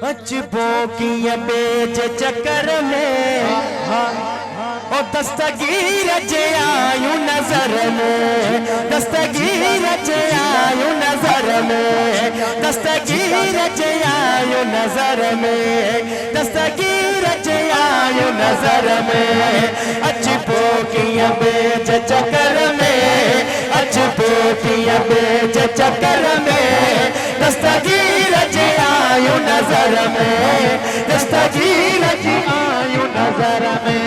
अचबो की बेच चक्कर में ओ दस्तगीर जे आयु नजर में, दस्तगीर जे आयु नजर में, दस्तगीर जे आयु नजर में, दस्तगीर जे आयु नजर में। अचबो की बेच चक्कर में, अचबो की बेच चक्कर में, दस्तगीर जे आयु नजर में, दस्तगीर जे आयु नजर में,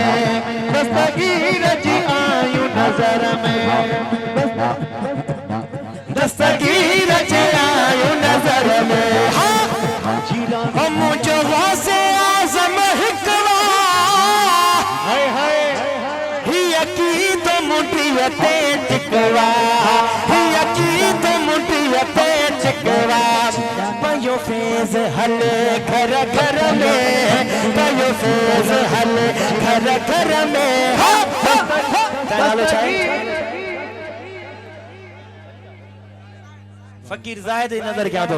दस्तगीर जे आयु नजर में, दस्तगीर जे आयु नजर में। हम जो से आज़म हिकवा ही अकीद मुठियते टिकवा, ही अकीद मुठियते टिकवा। पयो फेज हले घर घर में, पयो फेज हले घर घर में। फकीर जाहिद नजर क्या दो।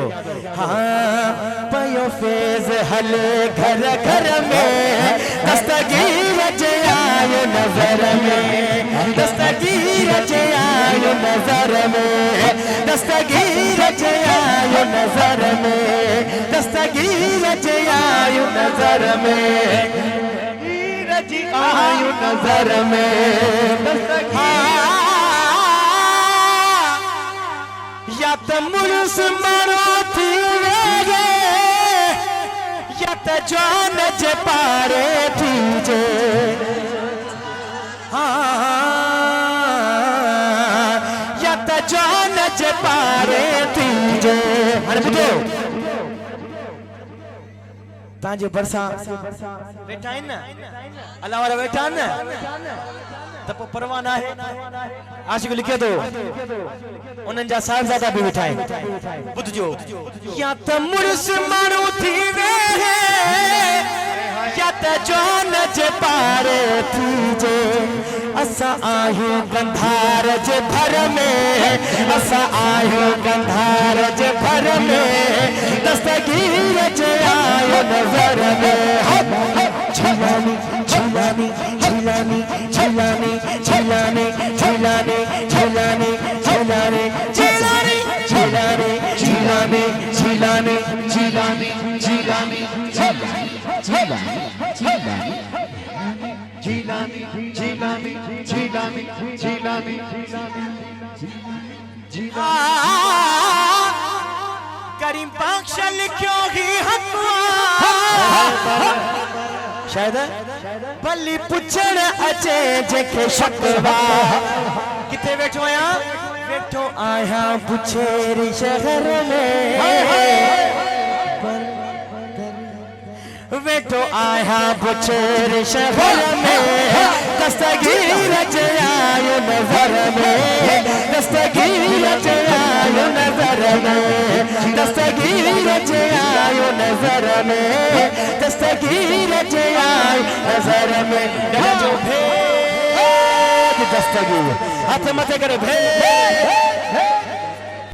हाँ पयो फेज हले घर घर में, दस्तगीर जे आयु नजर में, दस्तगीर जे आयु नजर में, दस्तगीर जे आयु नजर में, दस्तगीर जे आयु नजर में, दस्तगीर जे आयु नजर में। या त मुर्स मरो थी वेगे, या त जान जे पारे थीजे। या त जान जे पारे थीजे। हाणे ॿुधो तव्हांजे भरिसां वेठा आहिनि न, अल्लाह वारा वेठा आहिनि न, त पोइ परवाह न आहे। आशिक़ लिखे थो उन्हनि जा साहिबज़ादा बि वेठा आहिनि। ॿुधजो, या त मुर्स माण्हू थी वेहे, या त जान जे पारे थीजे। असां आहियूं गंधार जे भर में, असां आहियूं गंधार जे भर में, दस्तगीर जे आयो नजर में। झिलानी झिलानी झिलानी झिलानी झिलानी झिलानी झिलानी झिलानी झिलानी झिलानी झिलानी झिलानी झिलानी झिलानी झिलानी झिलानी झिलानी झिलानी करीम बख्श लिखियो ही शायद भली पुछण अचे जेके शकवा। किथे वेठो आया? वेठो आया पुछेरी शहर में, वेठो आया पुछेरी शहर में, दस्तगीर जे आयो नजर में, दस्तगीर जे आयो नजर में, दस्तगीर जे आयो नजर में, दस्तगीर जे आयो नजर में। जो भेद दस्तगीर हाथ मथे करे भेद।